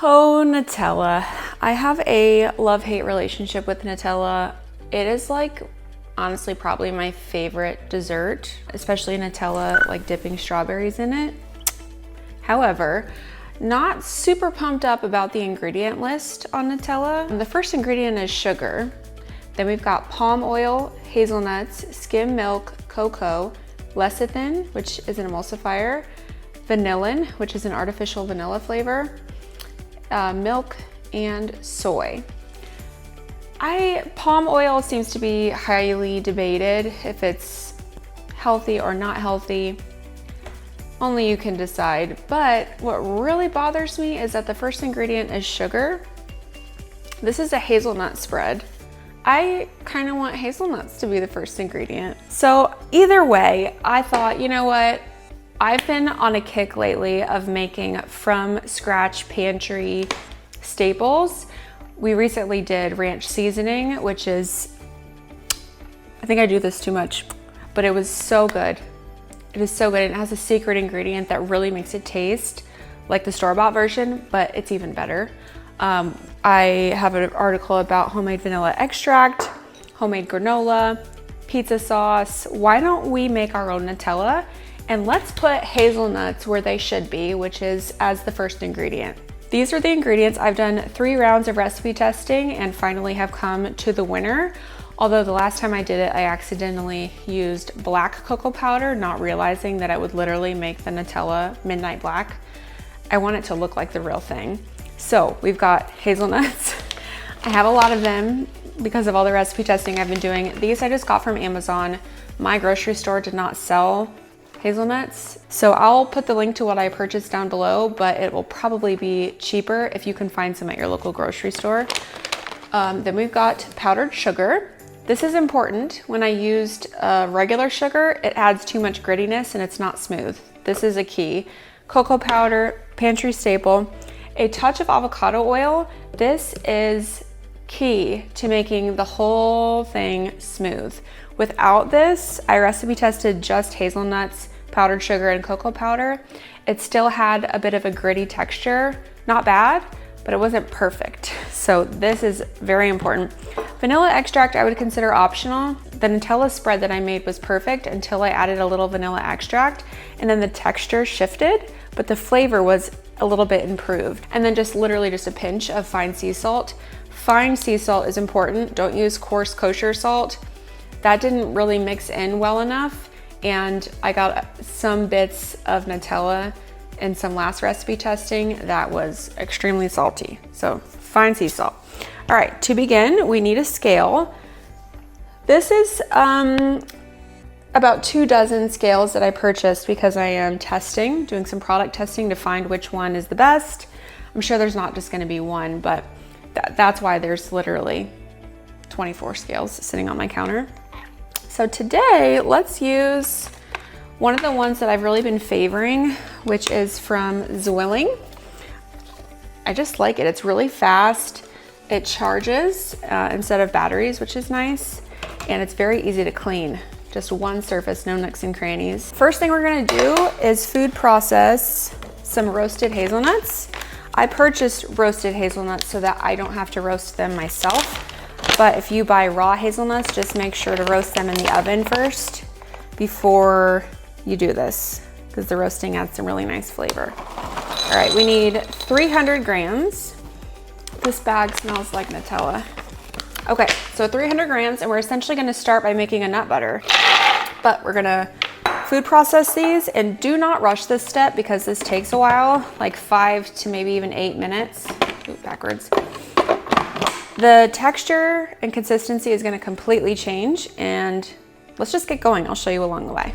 Oh, Nutella. I have a love-hate relationship with Nutella. It is like, honestly, probably my favorite dessert, especially Nutella, like dipping strawberries in it. However, not super pumped up about the ingredient list on Nutella. The first ingredient is sugar. Then we've got palm oil, hazelnuts, skim milk, cocoa, lecithin, which is an emulsifier, vanillin, which is an artificial vanilla flavor, milk, and soy. Palm oil seems to be highly debated if it's healthy or not healthy. Only you can decide. But what really bothers me is that the first ingredient is sugar. This is a hazelnut spread. I kind of want hazelnuts to be the first ingredient. So either way, I thought, you know what? I've been on a kick lately of making from scratch pantry staples. We recently did ranch seasoning, which is, I think I do this too much, but it was so good. It is so good. It has a secret ingredient that really makes it taste like the store-bought version, but it's even better. I have an article about homemade vanilla extract, homemade granola, pizza sauce. Why don't we make our own Nutella? And let's put hazelnuts where they should be, which is as the first ingredient. These are the ingredients. I've done 3 rounds of recipe testing and finally have come to the winner. Although the last time I did it, I accidentally used black cocoa powder, not realizing that it would literally make the Nutella midnight black. I want it to look like the real thing. So we've got hazelnuts. I have a lot of them because of all the recipe testing I've been doing. These I just got from Amazon. My grocery store did not sell hazelnuts. So I'll put the link to what I purchased down below, but it will probably be cheaper if you can find some at your local grocery store. Then we've got powdered sugar. This is important. When I used regular sugar, it adds too much grittiness and it's not smooth. This is a key. Cocoa powder, pantry staple. A touch of avocado oil. This is key to making the whole thing smooth. Without this, I recipe tested just hazelnuts, powdered sugar, and cocoa powder. It still had a bit of a gritty texture. Not bad, but it wasn't perfect. So this is very important. Vanilla extract I would consider optional. The Nutella spread that I made was perfect until I added a little vanilla extract, and then the texture shifted, but the flavor was a little bit improved. And then literally just a pinch of fine sea salt. Fine sea salt is important. Don't use coarse kosher salt. That didn't really mix in well enough, and I got some bits of Nutella in some last recipe testing that was extremely salty. So fine sea salt. All right, to begin, we need a scale. This is about 2 dozen scales that I purchased because I am doing some product testing to find which one is the best. I'm sure there's not just gonna be one, but that's why there's literally 24 scales sitting on my counter. So today, let's use one of the ones that I've really been favoring, which is from Zwilling. I just like it. It's really fast. It charges instead of batteries, which is nice. And it's very easy to clean. Just one surface, no nooks and crannies. First thing we're gonna do is food process some roasted hazelnuts. I purchased roasted hazelnuts so that I don't have to roast them myself. But if you buy raw hazelnuts, just make sure to roast them in the oven first before you do this, because the roasting adds some really nice flavor. All right, we need 300 grams. This bag smells like Nutella. Okay, so 300 grams, and we're essentially gonna start by making a nut butter. But we're gonna food process these, and do not rush this step because this takes a while, like 5 to maybe even 8 minutes. Ooh, backwards. The texture and consistency is gonna completely change, and let's just get going. I'll show you along the way.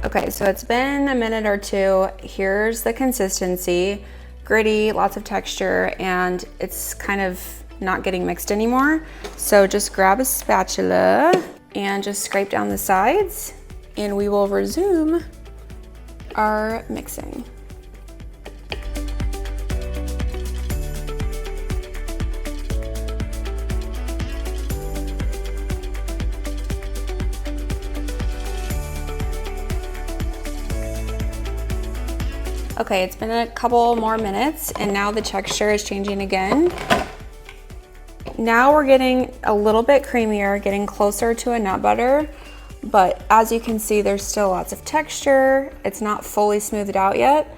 Okay, so it's been a minute or two. Here's the consistency. Gritty, lots of texture, and it's kind of not getting mixed anymore. So just grab a spatula and just scrape down the sides, and we will resume our mixing. Okay, it's been a couple more minutes and now the texture is changing again. Now we're getting a little bit creamier, getting closer to a nut butter, but as you can see, there's still lots of texture. It's not fully smoothed out yet.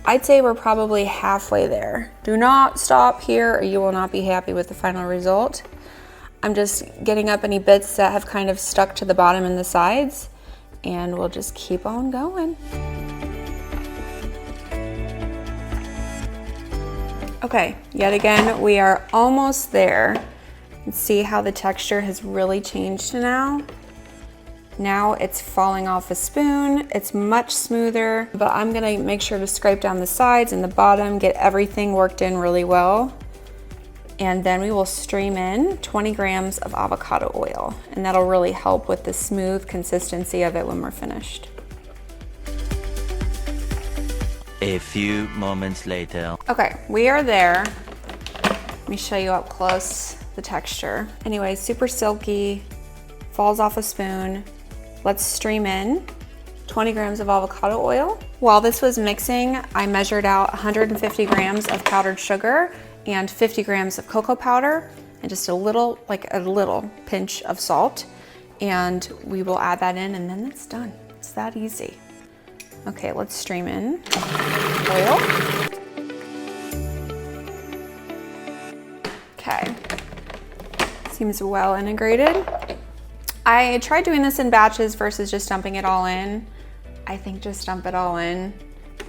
I'd say we're probably halfway there. Do not stop here or you will not be happy with the final result. I'm just getting up any bits that have kind of stuck to the bottom and the sides, and we'll just keep on going. Okay, yet again, we are almost there. And see how the texture has really changed now? Now it's falling off a spoon. It's much smoother, but I'm gonna make sure to scrape down the sides and the bottom, get everything worked in really well. And then we will stream in 20 grams of avocado oil, and that'll really help with the smooth consistency of it when we're finished. A few moments later. Okay, we are there. Let me show you up close the texture. Anyway, super silky, falls off a spoon. Let's stream in 20 grams of avocado oil. While this was mixing, I measured out 150 grams of powdered sugar and 50 grams of cocoa powder and just a little pinch of salt. And we will add that in and then it's done. It's that easy. Okay, let's stream in oil. Okay, seems well integrated. I tried doing this in batches versus just dumping it all in. I think just dump it all in.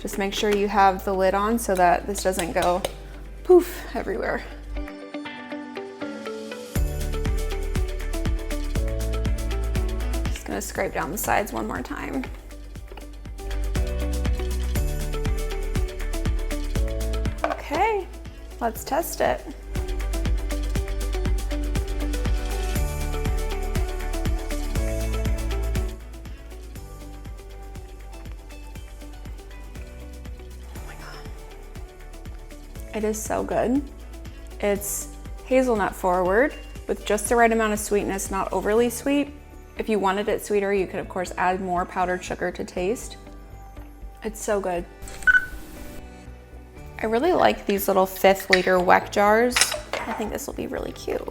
Just make sure you have the lid on so that this doesn't go poof everywhere. Just gonna scrape down the sides one more time. Okay, let's test it. It is so good. It's hazelnut forward with just the right amount of sweetness, not overly sweet. If you wanted it sweeter, you could of course add more powdered sugar to taste. It's so good. I really like these little 5th liter Weck jars. I think this will be really cute.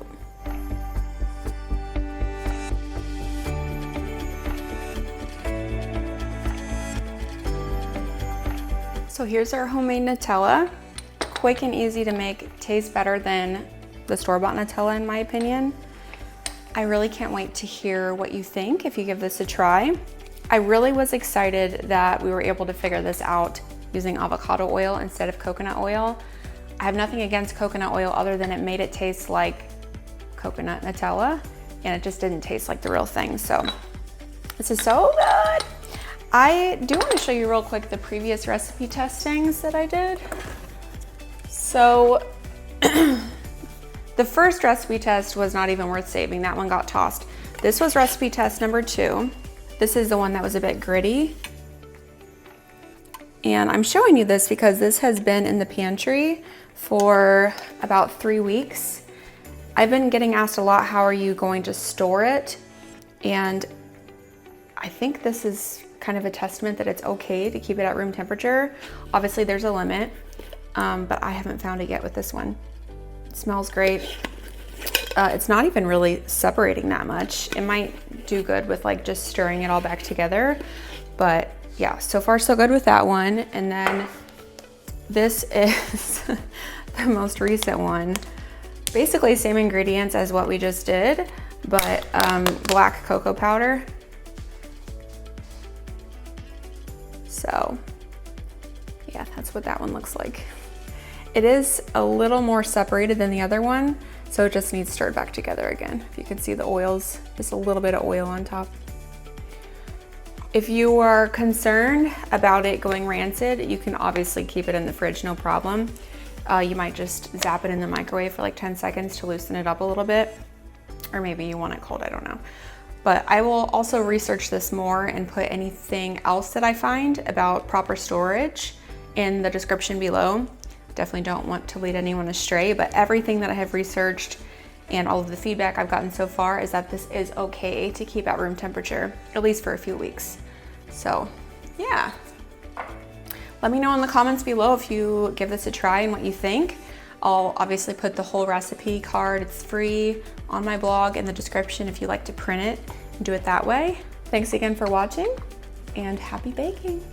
So here's our homemade Nutella. Quick and easy to make, tastes better than the store-bought Nutella in my opinion. I really can't wait to hear what you think if you give this a try. I really was excited that we were able to figure this out using avocado oil instead of coconut oil. I have nothing against coconut oil other than it made it taste like coconut Nutella and it just didn't taste like the real thing. So this is so good. I do want to show you real quick the previous recipe testings that I did. So the first recipe test was not even worth saving. That one got tossed. This was recipe test number 2. This is the one that was a bit gritty. And I'm showing you this because this has been in the pantry for about 3 weeks. I've been getting asked a lot, how are you going to store it? And I think this is kind of a testament that it's okay to keep it at room temperature. Obviously there's a limit. But I haven't found it yet with this one. It smells great. It's not even really separating that much. It might do good with like just stirring it all back together. But yeah, so far so good with that one. And then this is the most recent one. Basically same ingredients as what we just did, but black cocoa powder. So yeah, that's what that one looks like. It is a little more separated than the other one, so it just needs stirred back together again. If you can see the oils, just a little bit of oil on top. If you are concerned about it going rancid, you can obviously keep it in the fridge, no problem. You might just zap it in the microwave for like 10 seconds to loosen it up a little bit. Or maybe you want it cold, I don't know. But I will also research this more and put anything else that I find about proper storage in the description below. Definitely don't want to lead anyone astray, but everything that I have researched and all of the feedback I've gotten so far is that this is okay to keep at room temperature, at least for a few weeks. So yeah. Let me know in the comments below if you give this a try and what you think. I'll obviously put the whole recipe card, it's free, on my blog in the description if you like to print it and do it that way. Thanks again for watching, and happy baking.